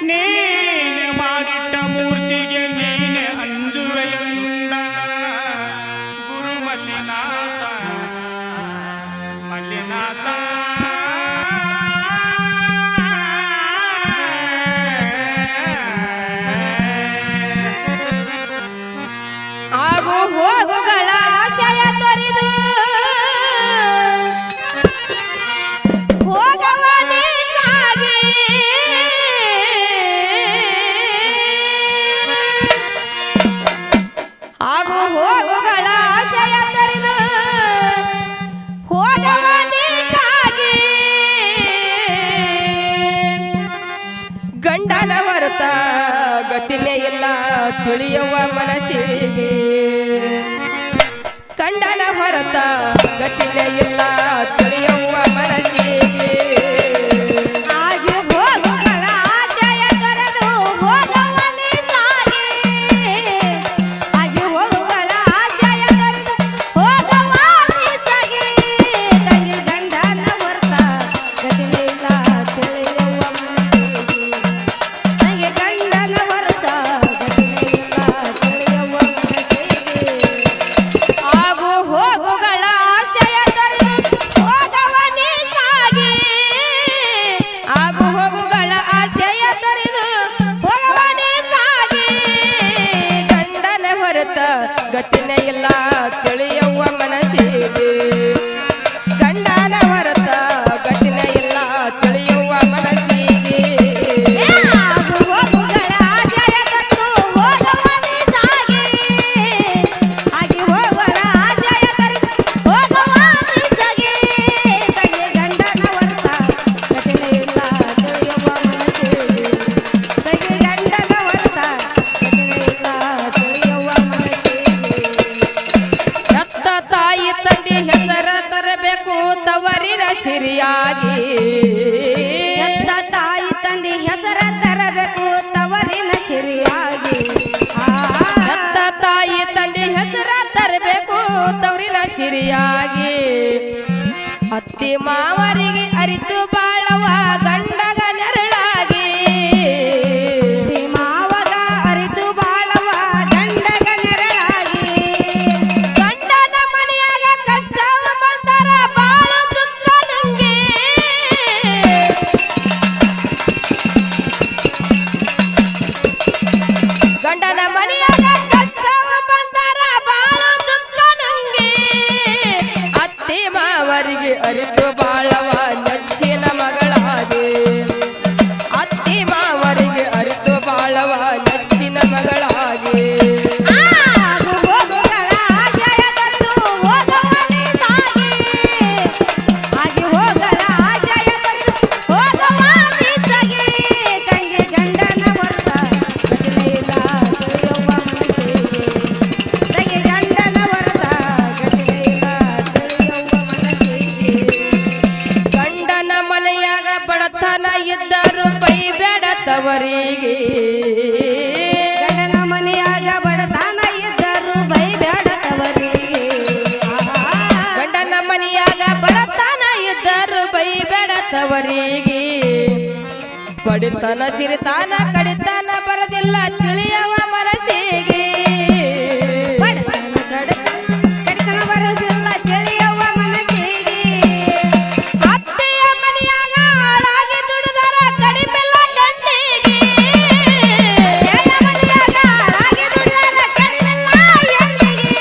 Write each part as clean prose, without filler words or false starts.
ನೀನೆ ಮಾಡಿಟ್ಟ ಮೂರ್ತಿಗೆ ನೀನೆ ಅಂಜುವೆಯಂದ ಗುರು ಮಲ್ಲಿನಾಥ ಮಲ್ಲಿನಾಥ ಆಗು ಹೋಗುಗಳ ಆಶಯ ತೊರೆದು ಹೋಗವನೇ ಸಾಗಿ ಆಗು ಹೋಗುಗಳ ಆಶಯ ತೊರೆದು ಹೋಗವನೇ ಸಾಗಿ ಗಂಡನ ಹೊರತ ಗತಿನೇ ಇಲ್ಲ ತಿಳಿಯುವ ಮನಸ್ಸಿಗೆ ಗಂಡನ ಹೊರತ ಗತಿನೇ ಇಲ್ಲ ತಿಳಿಯುವ ಮನಸ್ಸಿಗೆ ಆಗಿ ಹೋಗುಗಳ ಆಶಯ ತೊರೆದು ಹೋಗವನೇ ಸಾಗಿ ಆಗಿ ಹೋಗುಗಳ ಆಶಯ ತೊರೆದು ಹೋಗವನೇ ಸಾಗಿ ತಂಗಿ ಗಂಡನ ಹೊರತ ಗತಿನೇ ಇಲ್ಲ ತಿಳಿಯುವ ಮನಸ್ಸಿಗೆ ತಂಗಿ ಗಂಡನ ಹೊರತ ಗತಿನೇ ಇಲ್ಲ ತಿಳಿಯುವ ಮನಸ್ಸಿಗೆ ಆಗು ಹೋಗುಗಳ ಆಶಯ ತೊರೆದು ಹೋಗವನೇ ಸಾಗಿ ಆಗು ಹೋಗುಗಳ ಆಶಯ ತೊರೆದು ಹೋಗವನೇ ಸಾಗಿ ಗಂಡನ ಹೊರತ ಗತಿನೇ ಇಲ್ಲ ತಿಳಿಯುವ ಮನಸ್ಸಿಗೆ ಗಂಡನ ಹೊರತ ಗತಿನೇ ಇಲ್ಲ ತಿಳಿಯುವ ಮನಸ್ಸಿಗೆ ಆಗು ಹೋಗುಗಳ ಆಶಯ ತೊರೆದು ಹೋಗವನೇ ಸಾಗಿ ಆಗಿ ಹೋಗುಗಳ ಆಶಯ ತೊರೆದು ಹೋಗವನೇ ಸಾಗಿ ತಂಗಿ ಗಂಡನ ಹೊರತ ಗತಿನೇ ಇಲ್ಲ ತಿಳಿಯುವ ಮನಸ್ಸಿಗೆ ತಂಗಿ ಗಂಡನ ಹೊರತ ಗತಿನೇ ಇಲ್ಲ ತಿಳಿಯುವ ಮನಸ್ಸಿಗೆ ಹೆತ್ತ ತಾಯಿ ತಂದೆ ಹೆಸರ ತರಬೇಕು ತವರಿನ ಸಿರಿಯಾಗಿ ಹೆತ್ತ ತಾಯಿ ತಂದೆ ಹೆಸರ ತರಬೇಕು ತವರಿನ ಸಿರಿಯಾಗಿ ಹೆತ್ತ ತಾಯಿ ತಂದೆ ಹೆಸರ ತರಬೇಕು ತವರಿನ ಸಿರಿಯಾಗಿ ಅತ್ತಿ ಮಾವರಿಗೆ ಅರಿತು ಬಾಳವ ಗಂಡಗ ನೆರಳಾಗಿ ಅತ್ತಿ ಮಾವಗ ಅರಿತು ಬಾಳವ ಗಂಡಗ ನೆರಳಾಗಿ ಗಂಡನ ಮನೆಯಾಗ ಕಷ್ಟ ಬಂದರ ಬಾಳ ದುಃಖ ನಂಗೆ ಗಂಡನ ಮನೆಯಾಗ ಕಷ್ಟ ಬಂದರ ಬಾಳ ದುಃಖ ನಂಗೆ ಅತ್ತಿ ಮಾವರಿಗೆ ಅರಿತು ಬಾಳವ ನೆಚ್ಚಿನ ಮಗಳಾಗಿ ಅತ್ತಿ ಮಾವರಿಗೆ ಅರಿತು ಬಾಳವ ನೆಚ್ಚಿನ ಮಗಳಾಗಿ ಆಗು ಹೋಗುಗಳ ಆಶಯ ತೊರೆದು ಹೋಗವನೇ ಸಾಗಿ ಆಗಿ ಹೋಗಲ ಆಶಯ ತೊರೆದು ಹೋಗವನೇ ಸಾಗಿ ತಂಗಿ ಗಂಡನ ಹೊರತ ಗತಿನೇ ಇಲ್ಲ ತಿಳಿಯುವ ಮನಸ್ಸಿಗೆ ತಂಗಿ ಗಂಡನ ಹೊರತ ಗತಿನೇ ಇಲ್ಲ ತಿಳಿಯುವ ಮನಸ್ಸಿಗೆ ಗಂಡನ ಮನೆಯಾಗ ಬಡತನ ಇದ್ದರು ಬೈಬೇಡ ತವರಿಗೆ ಗಂಡನ ಮನೆಯಾಗ ಬಡತನ ಇದ್ದರು ಬೈಬೇಡ ತವರಿಗೆ ಗಂಡನ ಮನೆಯಾಗ ಬಡತನ ಇದ್ದರು ಬೈಬೇಡ ತವರಿಗೆ ಬಡಿತನ ಸಿರಿತಾನ ಕಡಿತನ ಬರದಿಲ್ಲ ತಿಳಿಯವ ಮನಸ್ಸಿಗೆ ಕಡಿತನ ಬರದಿಲ್ಲ ತಿಳಿಯವ ಮನಸ್ಸಿಗೆ ಅತ್ತೆಯ ಮನೆಯಾಗ ಹಾಳಾಗಿ ದುಡಿದರ ಕಡಿಮೆಲ್ಲ ಹೆಣ್ಣಿಗೆ ಮನೆಯಾಗ ಹಾಳಾಗಿ ದುಡಿದರ ಕಡಿಮೆಲ್ಲ ಹೆಣ್ಣಿಗೆ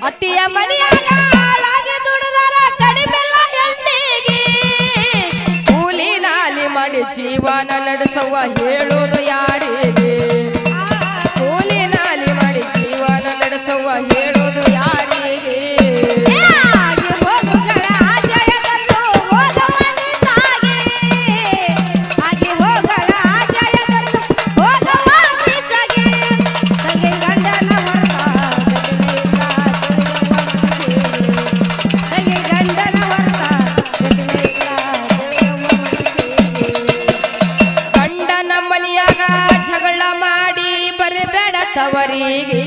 ಅತ್ತೆಯ ಮನೆಯಾಗ ಹಾಳಾಗಿ ದುಡಿದರ ಕಡಿಮೆಲ್ಲ ಹೆಣ್ಣಿಗೆ ಕೂಲಿ ನಾಲಿ ಮಾಡಿ ಜೀವನ ನಡೆಸುವ ಹೇಳೋದು ಯಾರಿಗೆ ಕೂಲಿ ನಾಲಿ ಮಾಡಿ ಜೀವನ ನಡೆಸುವ ಹೇಳೋದು ಯಾರಿಗೆ ಆಗಿ ಹೋಗುಗಳ ಆಶಯ ತೊರೆದು ಹೋಗವನೇ ಸಾಗಿ ಆಗಿ ಹೋಗುಗಳ ಆಶಯ ತೊರೆದು ಹೋಗವನೇ ಸಾಗಿ ತಂಗಿ ಗಂಡನ ಹೊರತ ಗತಿನೇ ಇಲ್ಲ ತಿಳಿಯುವ ಮನಸ್ಸಿಗೆ ತಂಗಿ ಗಂಡನ ಹೊರತ ಗತಿನೇ ಇಲ್ಲ ತಿಳಿಯುವ ಮನಸ್ಸಿಗೆ ಗಂಡನ ಮನೆಯಾಗ ಜಗಳ ಮಾಡಿ ಬರಬೇಡ ತವರಿಗೆ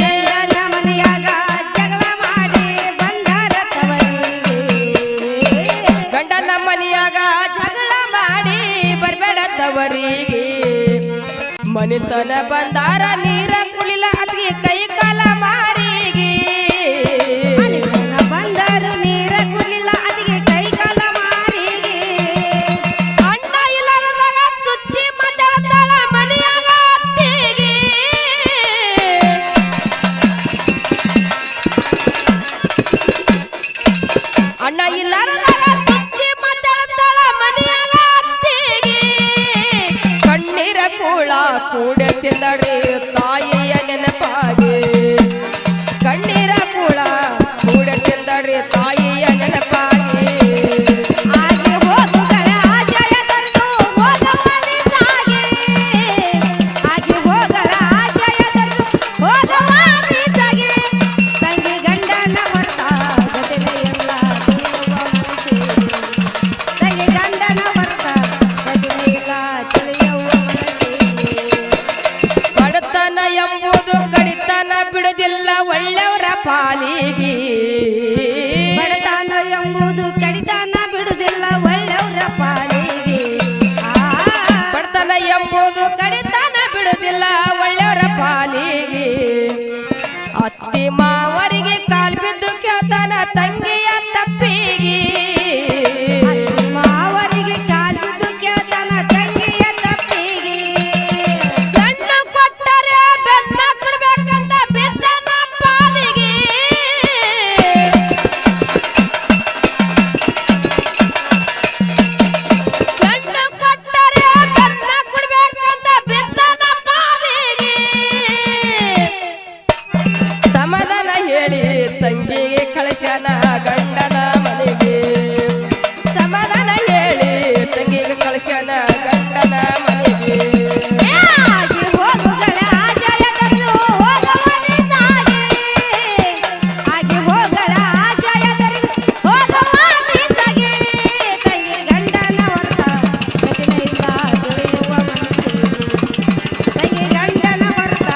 ಗಂಡನ ಮನೆಯಾಗ ಜಗಳ ಮಾಡಿ ಬಂದರ ತವರಿಗೆ ಗಂಡನ ಮನೆಯಾಗ ಜಗಳ ಮಾಡಿ ಬರಬೇಡ ತವರಿಗೆ ಮನಿತನ ಬಂದಾರ ನೀರ ಕುಳಿಲ ಅದ್ಗೆ ಕೈ ಕಾಲ ಮಾರಿಗೆ ಬಂದಾರ ನೀರ ಕುಳಿಲ ಅದ್ಗೆ ಕೈ ಕಾಲ ಮಾರಿಗೆ ಅಣ್ಣ ಇಲ್ಲದಾಗ ಚುಚ್ಚಿ ಮಾತಾಡ್ತಾಳ ಮನೆಯಾಗ ಅತ್ತಿಗೆ ಅಣ್ಣ ಇಲ್ಲದಾಗ ಚುಚ್ಚಿ ಮಾತಾಡ್ತಾಳ ಮನೆಯಾಗ ಅತ್ತಿಗೆ ಕಣ್ಣೀರ ಕೂಳ ಕೂಡ ತಿಂದಡ್ರಿ ತಾಯಿಯ ನೆನಪಾಗೆ ಕಣ್ಣೀರ ಕೂಳ ಕೂಡ ತಿಂದಡ್ರಿ ತಾಯಿಯ ನೆನಪಾಗೆ ಆಗಿ ಹೋಗುಗಳ ಜಯ ತರದು ಹೋಗವನಿ ಸಾಗೆ ಆಗಿ ಹೋಗಳ ಜಯ ತರದು ಹೋಗವನಿ ಸಾಗೆ ತಂಗಿ ಗಂಡನ ಹೊರತ ಗತಿಲೆ ಎಲ್ಲ ತಿಳಿಯುವ ಮನಸ್ಸಿಗೆ ತಂಗಿ ಗಂಡನ ಹೊರತ ಗತಿಲೆ ಎಲ್ಲ ತಿಳಿಯುವ ಮನಸ್ಸಿಗೆ ಬಡತನ ಎಂಬುದು ಕಡಿತನ ಬಿಡುವುದಿಲ್ಲ ಒಳ್ಳೆಯವರ ಪಾಲಿಗೆ ಬಡತನ ಎಂಬುದು ಕಡಿತನ ಬಿಡುವುದಿಲ್ಲ ಒಳ್ಳೆಯವರ ಪಾಲಿಗೆ ಬಡತನ ಎಂಬುದು ಕಡಿತನ ಬಿಡುವುದಿಲ್ಲ ಒಳ್ಳೆಯವರ ಪಾಲಿಗೆ ಅತ್ತಿ ಮಾವರಿಗೆ ಕಾಲ್ ಬಿದ್ದು ಕೇಳ್ತಾನ ತಂಗಿಯ ತಪ್ಪಿಗೆ ಮಾವರಿಗೆ ಕಾಲ್ ಬಿದ್ದು ಕೇಳ್ತಾನ ತಂಗಿಯ ತಪ್ಪಿಗೆ ಗಂಡು ಕೊಟ್ಟರೆ ಬೆನ್ನ ಕೊಡ್ಬೇಕಂತ ಬಿದ್ದನ ಪಾಲಿಗೆ ಗಂಡು ಕೊಟ್ಟರೆ ಬೆನ್ನ ಕೊಡ್ಬೇಕಂತ ಬಿದ್ದನ ಪಾಲಿಗೆ ಸಮಾಧಾನ ಹೇಳಿ ತಂಗಿಗೆ ಕಳಿಸ್ಯಾನ ಗಂಡನ ಮನೆಗೆ ಸಮಾಧಾನ ಹೇಳಿ ತಂಗಿಗೆ ಕಳಿಸ್ಯಾನ ಗಂಡನ ಮನೆಗೆ ಆಗಿ ಹೋಗುಗಳ ಜಯ ತರದು ಹೋಗವನಿ ಸಾಗೆ ಆಗಿ ಹೋಗಳ ಜಯ ತರದು ಹೋಗವನಿ ಸಾಗೆ ತಂಗಿ ಗಂಡನ ಹೊರತ ಗತಿಲೆ ಇಲ್ಲ ತಿಳಿಯುವ ಮನಸ್ಸಿಗೆ ತಂಗಿ ಗಂಡನ ಹೊರತ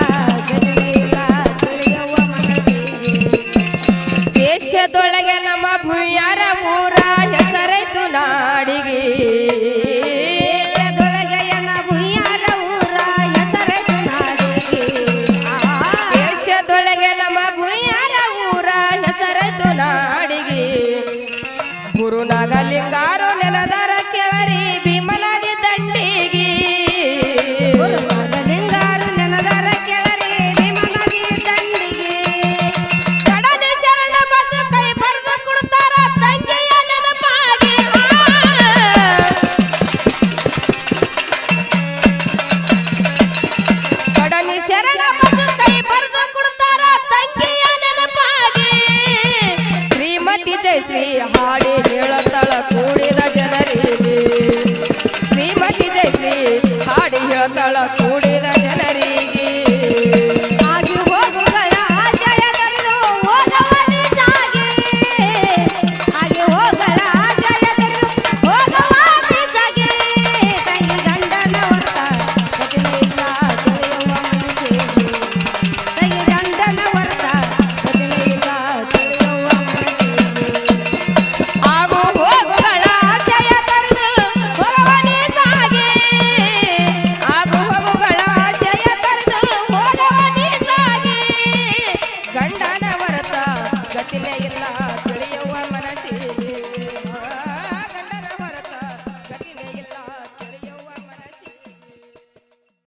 ಗತಿಲೆ ಇಲ್ಲ ತಿಳಿಯುವ ಮನಸ್ಸಿಗೆ ದೇಶದೊಳಗೆ ನಮ್ಮ ಭೂಯಾರ ಊರ ಹೆಸರೈತು ನಾಡಿಗೆ ದೇಶದೊಳಗೆಯನ ಭುಯ್ಯಾರ ಊರ ಹೆಸರೈತು ನಾಡಿಗೆ ದೇಶದೊಳಗೆ ನಮ್ಮ ಭೂಯಾರ ಊರ ಹೆಸರೈತು ನಾಡಿಗೆ ಗುರುನಾಗಲಿಂಗಾರು ನೆಲದರ ಕೆಳರಿ ಭೀಮನದಿ ದಂಡಿಗೆ ಲಿಂಗಾರು ನೆನದರ ಕೆಳರಿ ಭೀಮನದಿ ದಂಡಿಗೆ ಕಡನೆ ಶರಣ ಬಸ ಕೈ ಬರೆದು ಕೊಡ್ತಾರ ತಂಗಿಯ ನೆನಪಾಗಿ ಕಡನೆ ಶರಣ ಬಸ ಕೈ ಬರೆದು ಕೊಡ್ತಾರ ತಂಗಿಯ ನೆನಪಾಗಿ ಶ್ರೀಮತಿ ಜಯಶ್ರೀ ಹಾಡಿ ಹೇಳತಳ ಕೂಡಿದ ಜನರಿಗೆ ಶ್ರೀಮತಿ ಜಯಶ್ರೀ ಹಾಡಿ ಹೇಳತಳ ಕೂಡಿದ ಜನರಿಗೆ